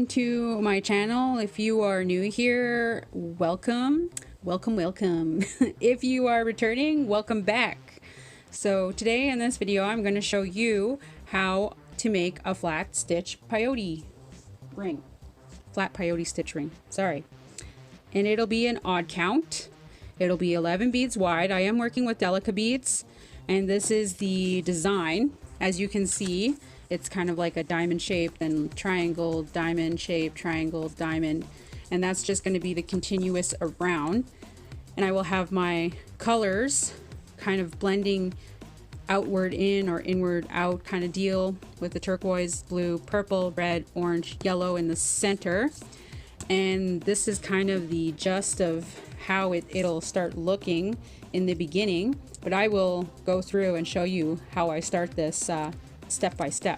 welcome to my channel. If you are new here, welcome. If you are returning, welcome back. So today in this video, I'm going to show you how to make a flat peyote stitch ring, sorry. And it'll be an odd count. It'll be 11 beads wide. I am working with Delica beads, and this is the design. As you can see, it's kind of like a diamond shape, then triangle, diamond shape, triangle, diamond, and that's just going to be the continuous around. And I will have my colors kind of blending outward in or inward out kind of deal, with the turquoise, blue, purple, red, orange, yellow in the center. And this is kind of the gist of how it'll start looking in the beginning, but I will go through and show you how I start this step by step.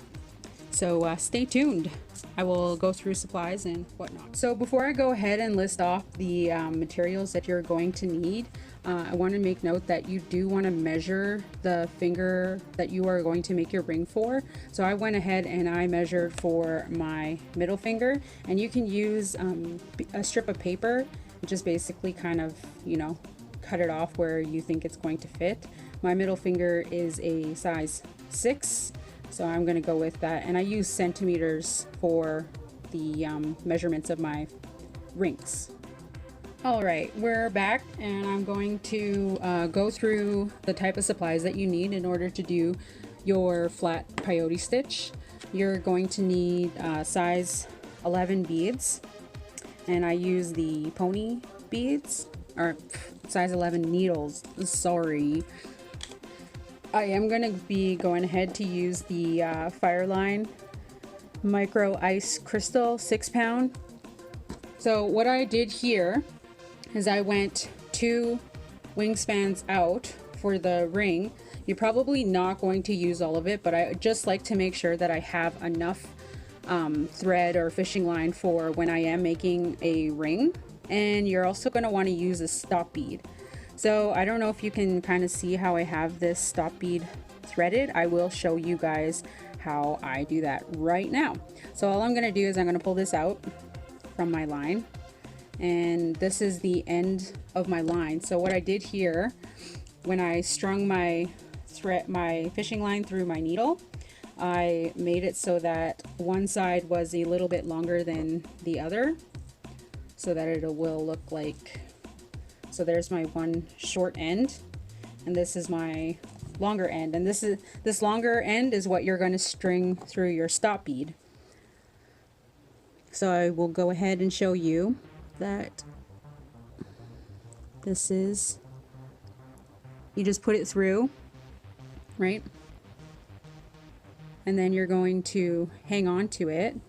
So stay tuned. I will go through supplies and whatnot. So before I go ahead and list off the materials that you're going to need, I want to make note that you do want to measure the finger that you are going to make your ring for. So I went ahead and I measured for my middle finger, and you can use a strip of paper, just basically kind of, you know, cut it off where you think it's going to fit. My middle finger is a size 6, so I'm going to go with that, and I use centimeters for the measurements of my rings. Alright, we're back, and I'm going to go through the type of supplies that you need in order to do your flat peyote stitch. You're going to need size 11 beads, and I use the pony beads, or size 11 needles, sorry. I am going to be going ahead to use the Fireline Micro Ice Crystal 6-pound. So what I did here is I went 2 wingspans out for the ring. You're probably not going to use all of it, but I just like to make sure that I have enough thread or fishing line for when I am making a ring. And you're also going to want to use a stop bead. So I don't know if you can kind of see how I have this stop bead threaded. I will show you guys how I do that right now. So all I'm going to do is I'm going to pull this out from my line, and this is the end of my line. So what I did here, when I strung my fishing line through my needle, I made it so that one side was a little bit longer than the other, so that it will look like, so there's my one short end, and this is my longer end, and this longer end is what you're going to string through your stop bead. So I will go ahead and show you that this is, you just put it through, right? And then you're going to hang on to it,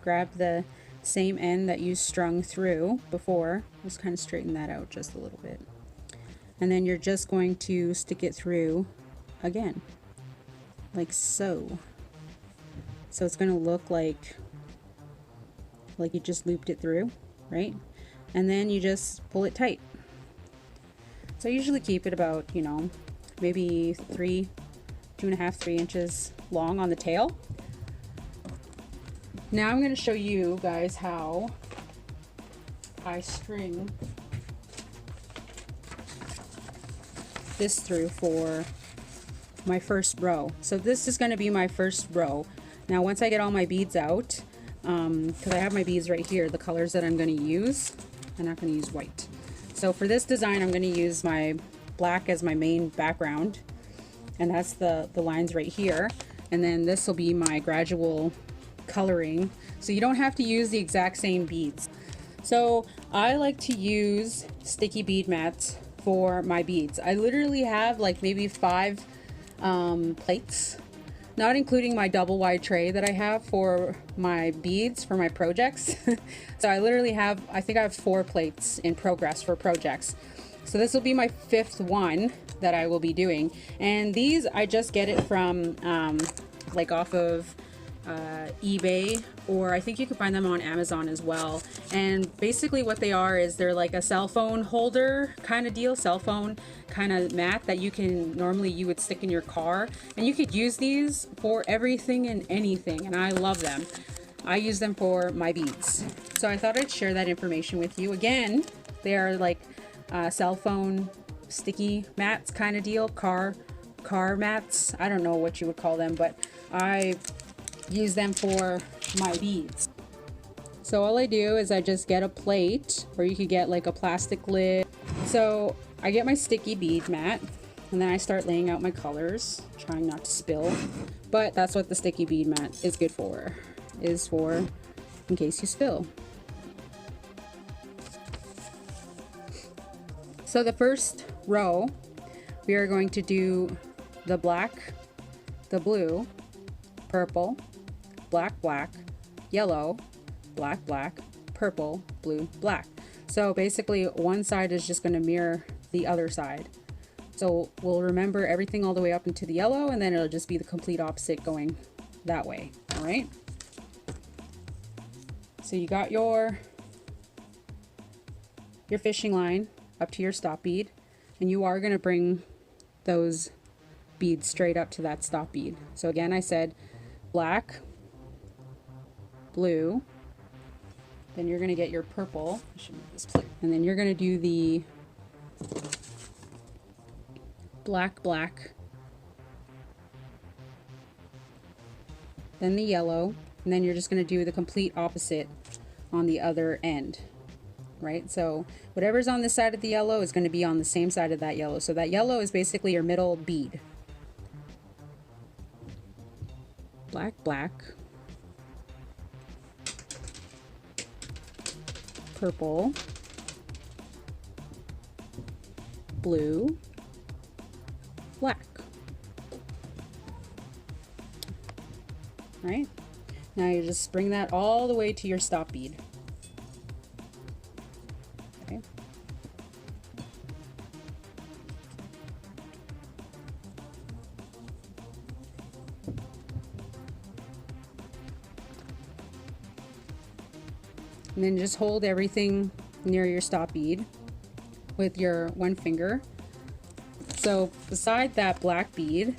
grab the same end that you strung through before. Just kind of straighten that out just a little bit, and then you're just going to stick it through again, like so. So it's going to look like you just looped it through, right? And then you just pull it tight. So I usually keep it about, you know, maybe 2.5, 3 inches long on the tail. Now I'm going to show you guys how I string this through for my first row. So this is going to be my first row. Now once I get all my beads out, because I have my beads right here, the colors that I'm going to use, I'm not going to use white. So for this design, I'm going to use my black as my main background, and that's the lines right here. And then this will be my gradual coloring, so you don't have to use the exact same beads. So I like to use sticky bead mats for my beads. I literally have like maybe 5 plates, not including my double wide tray that I have for my beads for my projects. So I literally have, I think I have 4 plates in progress for projects. So this will be my 5th one that I will be doing, and these I just get it from like off of eBay, or I think you can find them on Amazon as well. And basically what they are is they're like a cell phone holder kind of deal, cell phone kind of mat that you can normally you would stick in your car, and you could use these for everything and anything, and I love them. I use them for my beads, so I thought I'd share that information with you. Again, they are like cell phone sticky mats kind of deal, car mats, I don't know what you would call them, but I use them for my beads. So all I do is I just get a plate, or you could get like a plastic lid. So I get my sticky bead mat, and then I start laying out my colors, trying not to spill, but that's what the sticky bead mat is good for, is for in case you spill. So the first row, we are going to do the black, the blue, purple, black, black, yellow, black, black, purple, blue, black. So basically one side is just going to mirror the other side. So we'll remember everything all the way up into the yellow, and then it'll just be the complete opposite going that way. All right. So you got your fishing line up to your stop bead, and you are going to bring those beads straight up to that stop bead. So again, I said black, blue, then you're going to get your purple, I should move this plate, and then you're going to do the black, black, then the yellow, and then you're just going to do the complete opposite on the other end, right? So whatever's on this side of the yellow is going to be on the same side of that yellow. So that yellow is basically your middle bead. Black, black, purple, blue, black. Right? Now you just bring that all the way to your stop bead. Okay. And then just hold everything near your stop bead with your one finger. So beside that black bead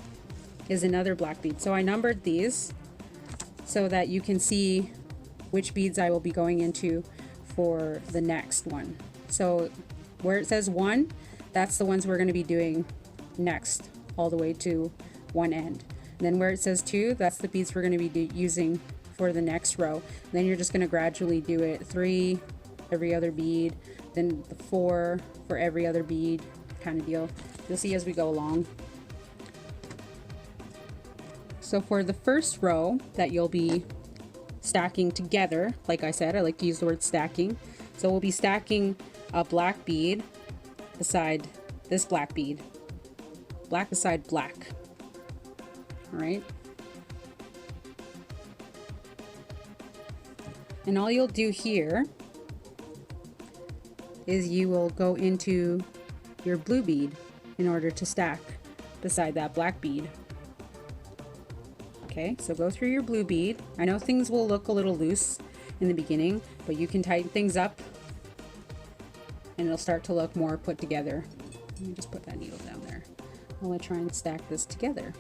is another black bead. So I numbered these so that you can see which beads I will be going into for the next one. So where it says 1, that's the ones we're going to be doing next, all the way to one end. And then where it says 2, that's the beads we're going to be using for the next row. And then you're just going to gradually do it 3 every other bead, then the 4 for every other bead kind of deal. You'll see as we go along. So for the first row that you'll be stacking together, like I said, I like to use the word stacking. So we'll be stacking a black bead beside this black bead, black beside black. All right. And all you'll do here is you will go into your blue bead in order to stack beside that black bead. Okay, so go through your blue bead. I know things will look a little loose in the beginning, but you can tighten things up and it'll start to look more put together. Let me just put that needle down there while I try and stack this together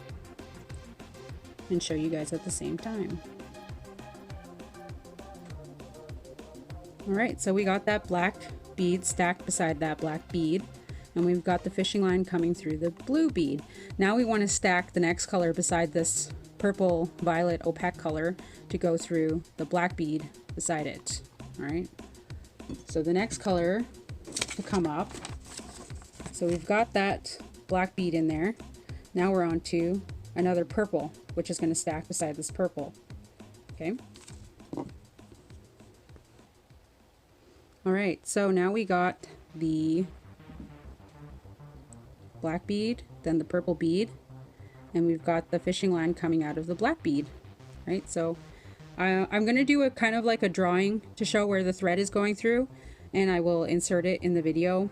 and show you guys at the same time. All right, so we got that black bead stacked beside that black bead, and we've got the fishing line coming through the blue bead. Now we want to stack the next color beside this purple violet opaque color to go through the black bead beside it. All right, so the next color to come up, so we've got that black bead in there. Now we're on to another purple, which is going to stack beside this purple. Okay. All right, so now we got the black bead, then the purple bead, and we've got the fishing line coming out of the black bead, right? So I'm going to do a kind of like a drawing to show where the thread is going through, and I will insert it in the video.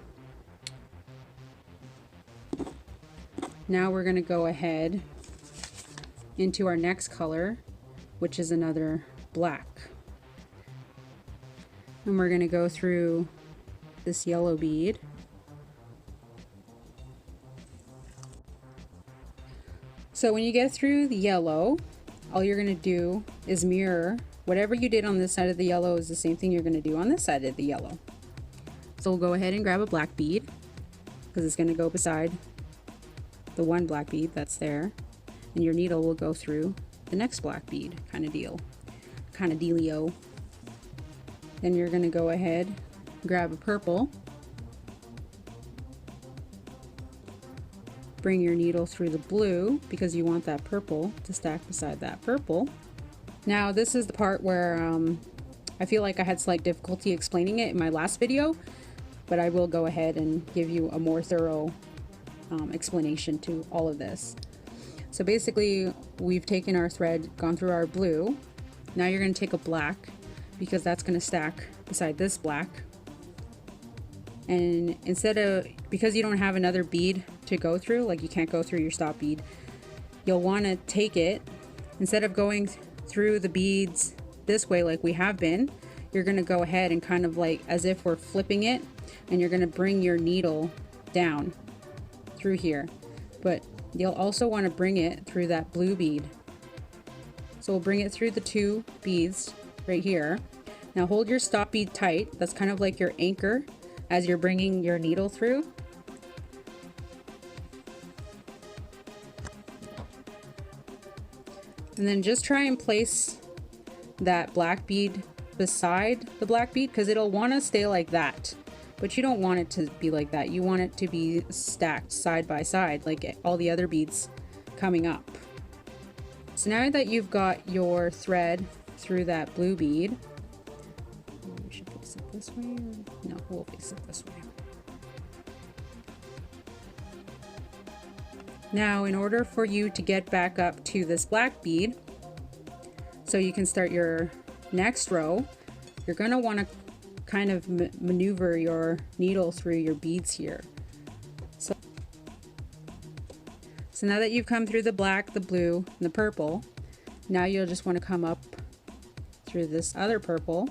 Now we're going to go ahead into our next color, which is another black. And we're going to go through this yellow bead. So when you get through the yellow, all you're going to do is mirror whatever you did on this side of the yellow is the same thing you're going to do on this side of the yellow. So we'll go ahead and grab a black bead because it's going to go beside the one black bead that's there, and your needle will go through the next black bead, kind of dealio. Then you're going to go ahead, grab a purple, bring your needle through the blue because you want that purple to stack beside that purple. Now this is the part where I feel like I had slight difficulty explaining it in my last video, but I will go ahead and give you a more thorough explanation to all of this. So basically we've taken our thread, gone through our blue. Now you're going to take a black because that's going to stack beside this black. And because you don't have another bead to go through, like you can't go through your stop bead, you'll want to take it, instead of going through the beads this way like we have been, you're going to go ahead and kind of like as if we're flipping it, and you're going to bring your needle down through here, but you'll also want to bring it through that blue bead. So we'll bring it through the two beads right here. Now hold your stop bead tight, that's kind of like your anchor as you're bringing your needle through. And then just try and place that black bead beside the black bead because it'll want to stay like that, but you don't want it to be like that. You want it to be stacked side by side like all the other beads coming up. So now that you've got your thread through that blue bead, we should place it this way, or no, we'll place it this way. Now in order for you to get back up to this black bead, so you can start your next row, you're going to want to kind of maneuver your needle through your beads here. So now that you've come through the black, the blue, and the purple, now you'll just want to come up through this other purple.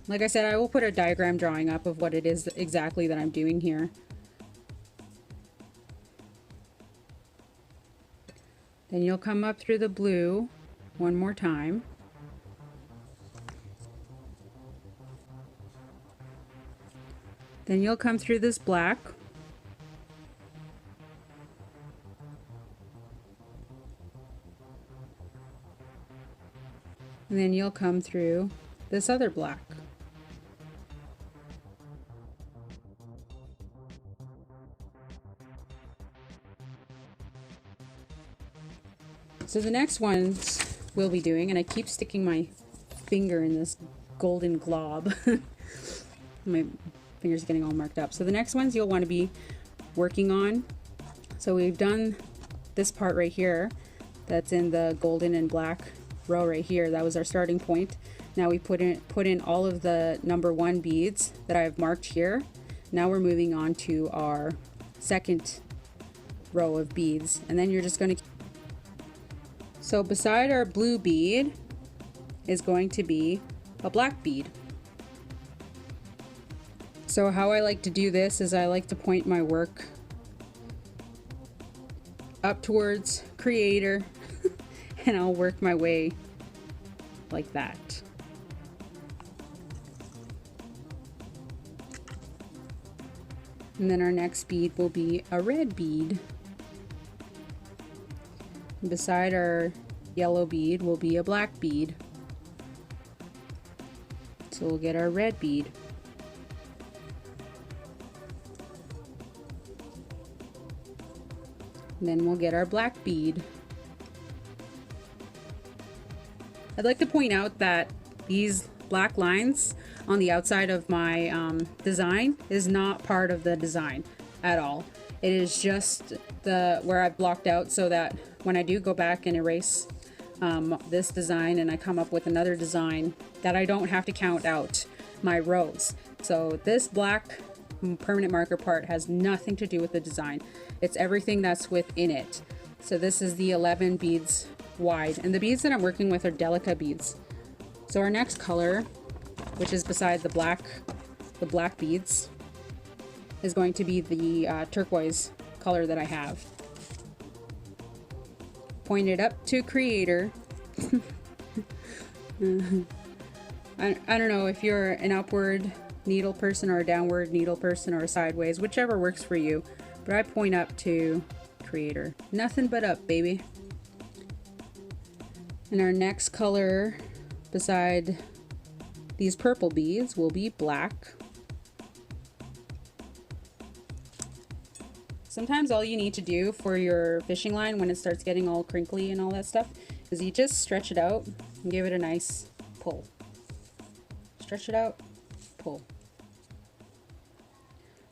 Like I said, I will put a diagram drawing up of what it is exactly that I'm doing here. Then you'll come up through the blue one more time. Then you'll come through this black. And then you'll come through this other black. So the next ones we'll be doing, and I keep sticking my finger in this golden glob. My finger's getting all marked up. So the next ones you'll want to be working on. So we've done this part right here that's in the golden and black row right here. That was our starting point. Now we put in all of the number 1 beads that I've marked here. Now we're moving on to our second row of beads, and then you're just going to. So beside our blue bead is going to be a black bead. So how I like to do this is I like to point my work up towards creator and I'll work my way like that. And then our next bead will be a red bead. Beside our yellow bead will be a black bead. So we'll get our red bead. And then we'll get our black bead. I'd like to point out that these black lines on the outside of my design is not part of the design at all. It is just where I've blocked out so that when I do go back and erase this design and I come up with another design, that I don't have to count out my rows. So this black permanent marker part has nothing to do with the design. It's everything that's within it. So this is the 11 beads wide, and the beads that I'm working with are Delica beads. So our next color, which is beside the black beads, is going to be the turquoise color that I have. Point it up to creator. I don't know if you're an upward needle person or a downward needle person or a sideways, whichever works for you, but I point up to creator. Nothing but up, baby. And our next color beside these purple beads will be black. Sometimes all you need to do for your fishing line when it starts getting all crinkly and all that stuff is you just stretch it out and give it a nice pull. Stretch it out, pull.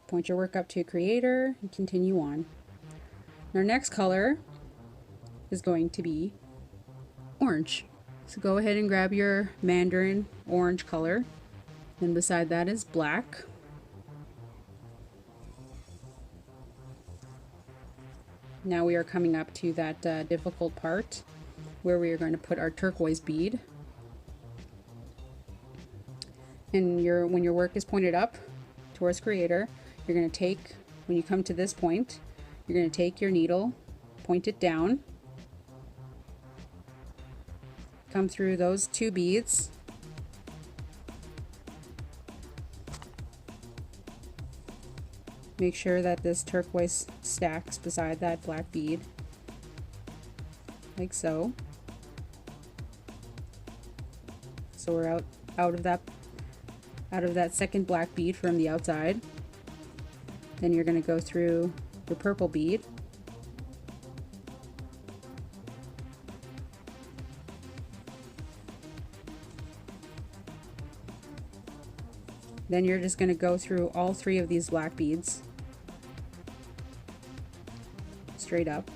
Point your work up to creator and continue on. Our next color is going to be orange. So go ahead and grab your mandarin orange color, and beside that is black. Now we are coming up to that difficult part where we are going to put our turquoise bead. And when your work is pointed up towards creator, you're going to take, when you come to this point, you're going to take your needle, point it down, come through those two beads, make sure that this turquoise stacks beside that black bead, like so. So we're out of that second black bead from the outside. Then you're going to go through the purple bead, then you're just going to go through all three of these black beads straight up.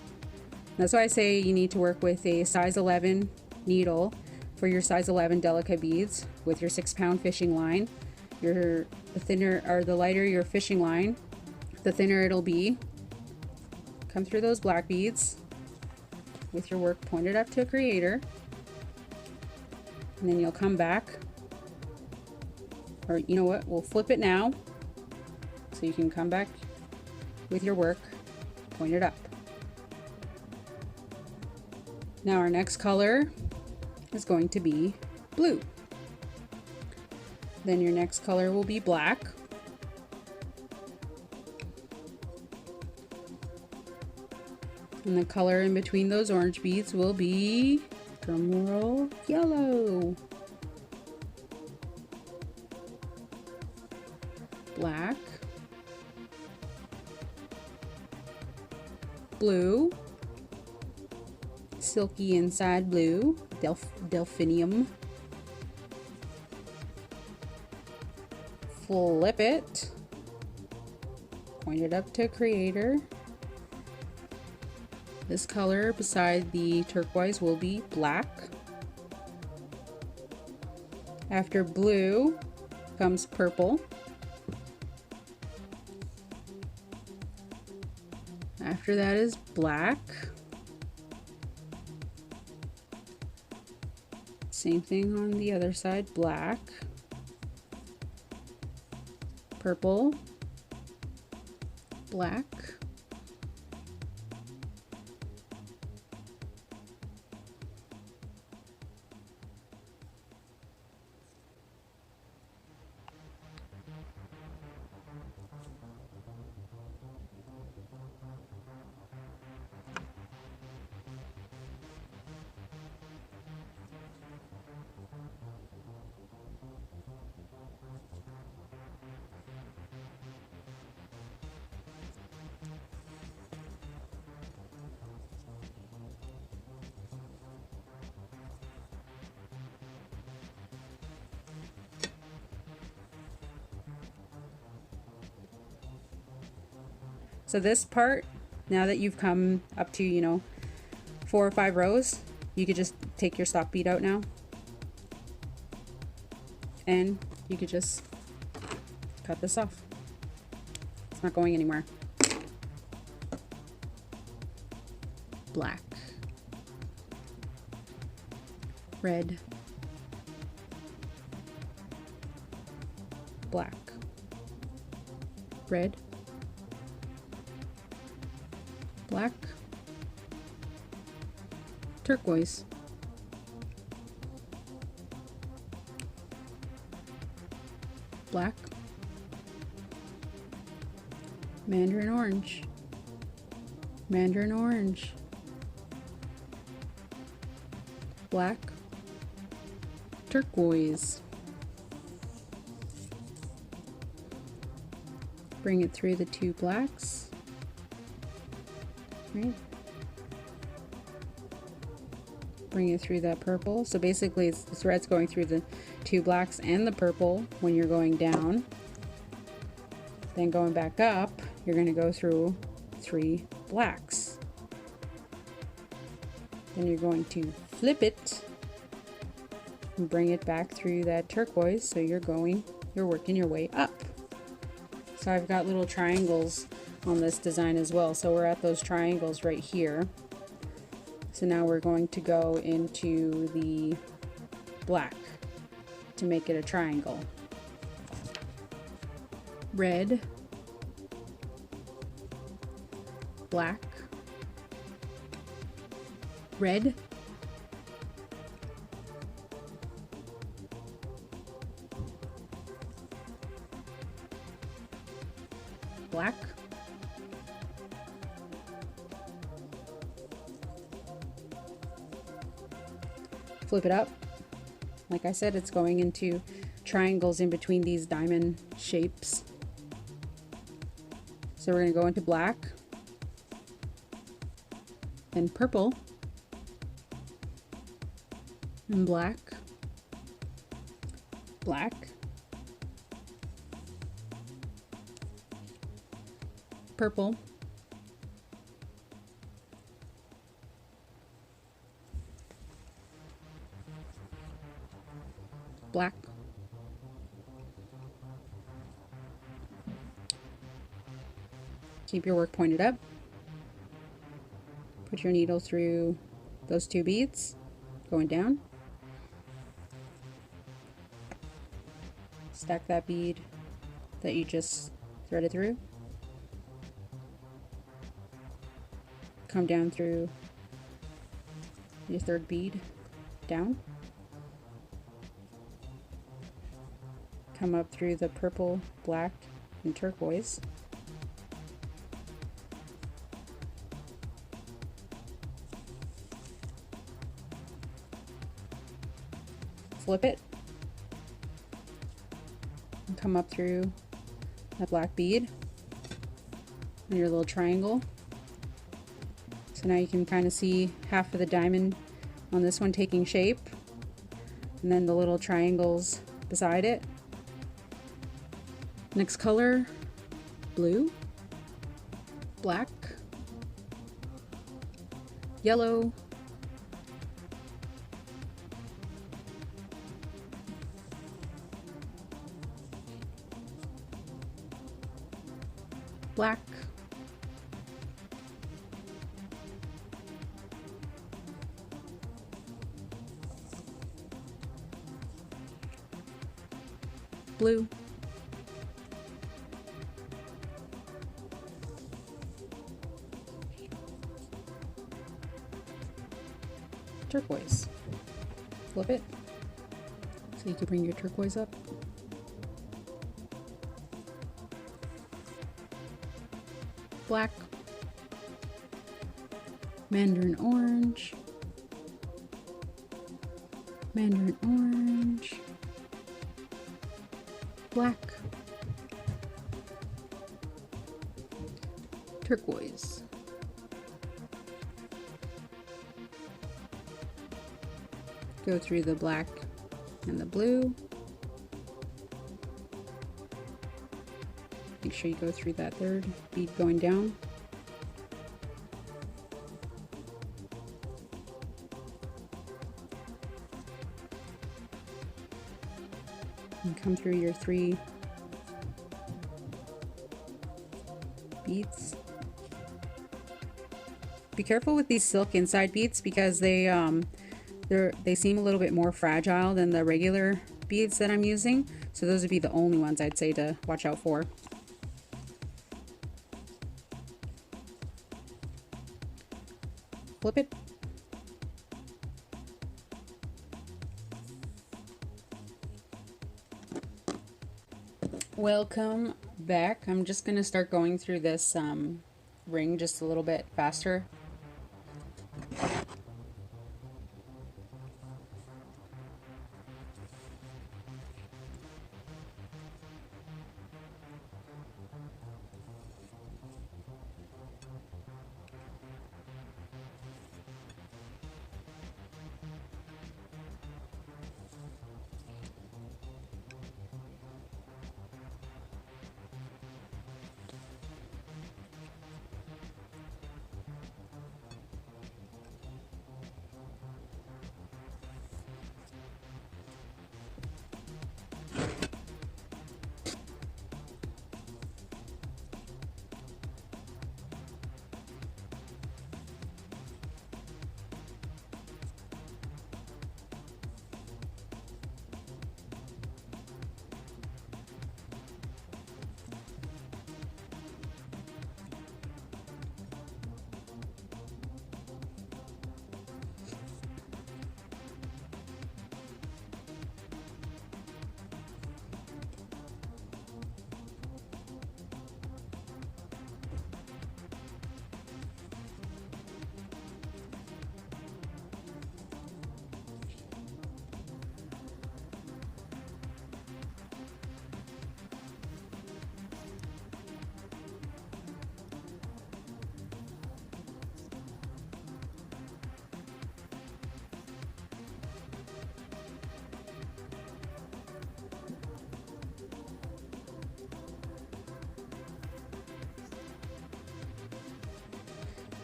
That's why I say you need to work with a size 11 needle for your size 11 Delica beads with your 6-pound fishing line. The thinner or the lighter your fishing line, the thinner it'll be. Come through those black beads with your work pointed up to creator, and then you'll come back, or you know what, we'll flip it now so you can come back with your work pointed up. Now our next color is going to be blue. Then your next color will be black. And the color in between those orange beads will be, drumroll, yellow. Black. Blue. Silky inside blue, delphinium. Flip it. Point it up to creator. This color beside the turquoise will be black. After blue comes purple. After that is black. Same thing on the other side, black, purple, black, So this part, now that you've come up to, 4 or 5 rows, you could just take your stock bead out now. And you could just cut this off. It's not going anywhere. black, red, black, red, black, turquoise, black, mandarin orange, mandarin orange, black, turquoise. Bring it through the two blacks, right? Bring it through that purple. So basically it's the threads going through the two blacks and the purple when you're going down. Then going back up, you're going to go through 3 blacks. Then you're going to flip it and bring it back through that turquoise. So you're working your way up. So I've got little triangles on this design as well. So we're at those triangles right here. So now we're going to go into the black to make it a triangle. Red, black, red, black, flip it up. Like I said, it's going into triangles in between these diamond shapes. So we're going to go into black, then purple, and black, black, purple, black, keep your work pointed up. Put your needle through those 2 beads, going down. Stack that bead that you just threaded through. Come down through your 3rd bead, down. Come up through the purple, black, and turquoise. Flip it. And come up through that black bead and your little triangle. So now you can kind of see half of the diamond on this one taking shape, and then the little triangles beside it. Next color, blue, black, yellow, black, blue, turquoise. Flip it so you can bring your turquoise up. Black, mandarin orange, mandarin orange, black, turquoise, go through the black and the blue. Make sure you go through that 3rd bead going down. And come through your 3 beads. be careful with these silk inside beads because they seem a little bit more fragile than the regular beads that I'm using. So those would be the only ones I'd say to watch out for. Flip it. Welcome back. I'm just going to start going through this ring just a little bit faster.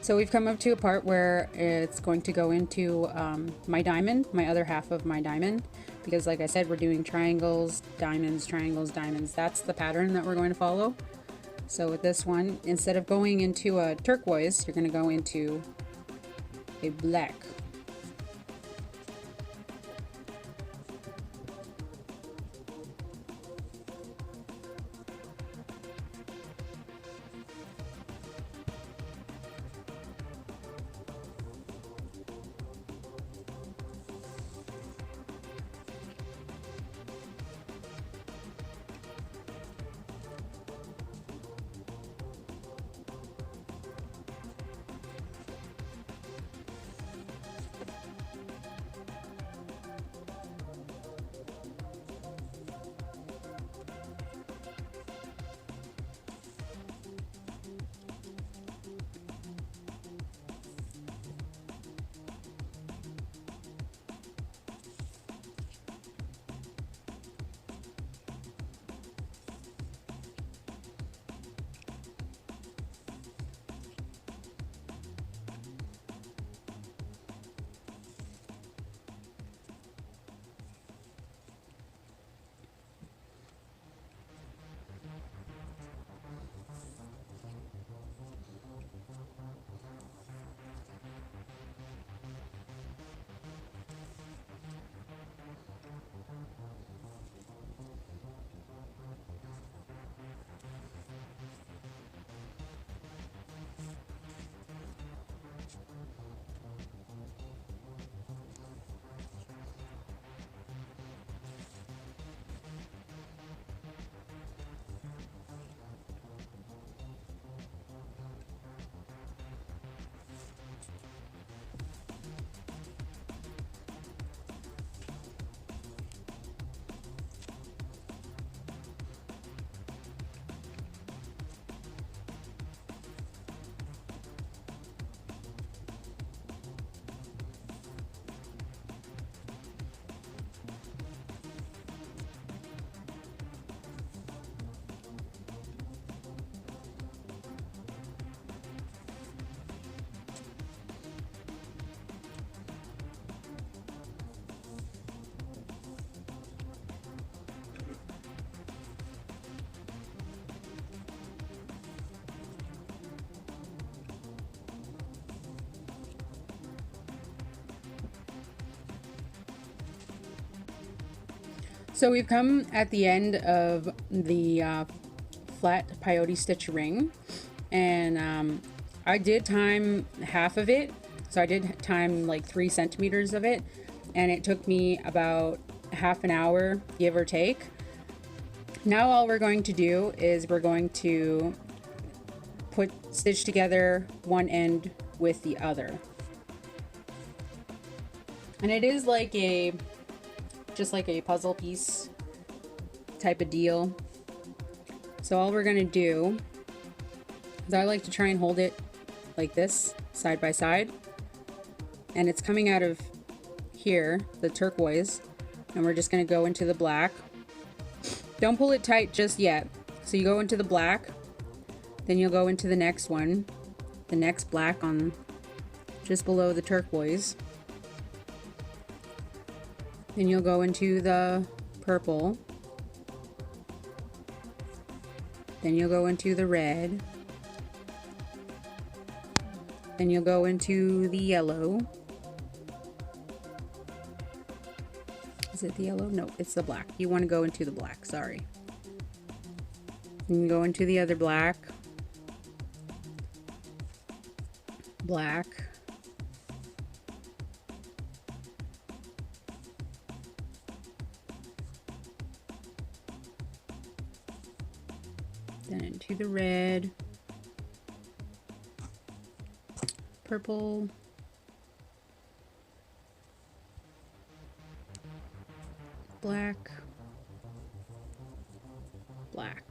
So we've come up to a part where it's going to go into my diamond, my other half of my diamond, because like I said, we're doing triangles, diamonds, triangles, diamonds. That's the pattern that we're going to follow. So with this one, instead of going into a turquoise, you're going to go into a black. So we've come at the end of the flat peyote stitch ring, and I did time half of it. So I did time like 3 centimeters of it, and it took me about half an hour, give or take. Now all we're going to do is we're going to stitch together one end with the other. And it is like just like a puzzle piece type of deal. So all we're gonna do is I like to try and hold it like this, side by side. And it's coming out of here, the turquoise, and we're just gonna go into the black. Don't pull it tight just yet. So you go into the black, then you'll go into the next one, the next black on just below the turquoise. Then you'll go into the purple. Then you'll go into the red. Then you'll go into the yellow. Is it the yellow? No, it's the black. You want to go into the black, sorry. Then you go into the other black. Black. Then into the red, purple, black, black.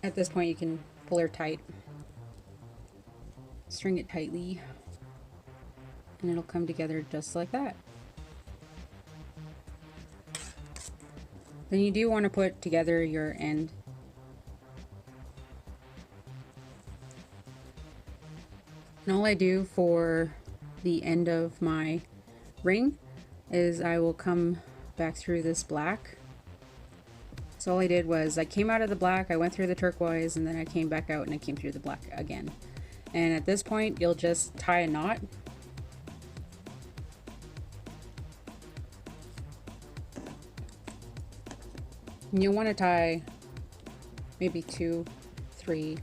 At this point you can pull her tight, string it tightly, and it'll come together just like that. Then you do want to put together your end. And all I do for the end of my ring is I will come back through this black. So all I did was I came out of the black, I went through the turquoise, and then I came back out and I came through the black again. And at this point you'll just tie a knot. And you'll want to tie maybe 2, 3.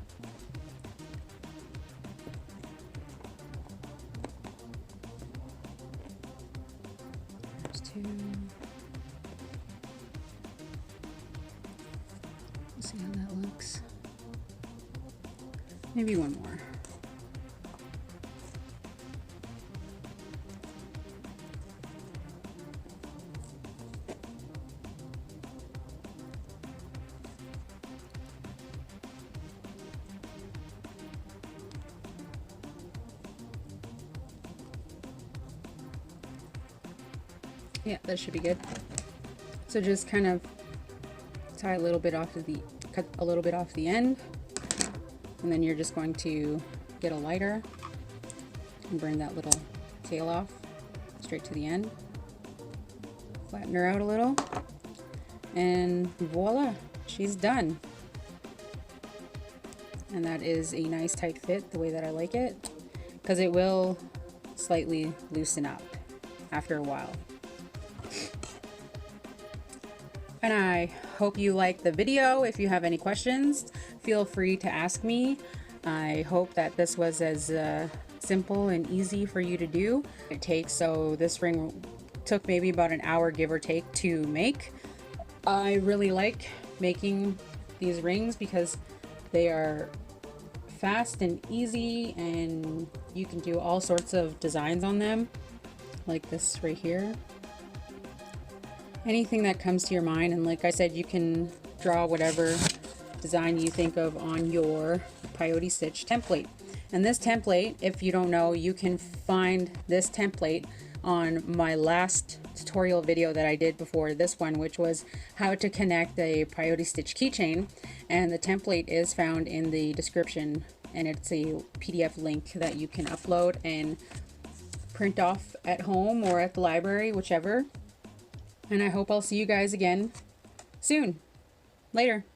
There's 2. Let's see how that looks. Maybe one more. Yeah, that should be good. So just kind of tie a little bit off of cut a little bit off the end, and then you're just going to get a lighter and burn that little tail off straight to the end. Flatten her out a little, and voila, she's done. And that is a nice tight fit, the way that I like it, because it will slightly loosen up after a while. And I hope you liked the video. If you have any questions, feel free to ask me. I hope that this was as simple and easy for you to do. So this ring took maybe about an hour, give or take, to make. I really like making these rings because they are fast and easy, and you can do all sorts of designs on them, like this right here. Anything that comes to your mind, and like I said, you can draw whatever design you think of on your Peyote stitch template. And this template, if you don't know, you can find this template on my last tutorial video that I did before this one, which was how to connect a Peyote stitch keychain, and the template is found in the description, and it's a PDF link that you can upload and print off at home or at the library, whichever. And I hope I'll see you guys again soon. Later.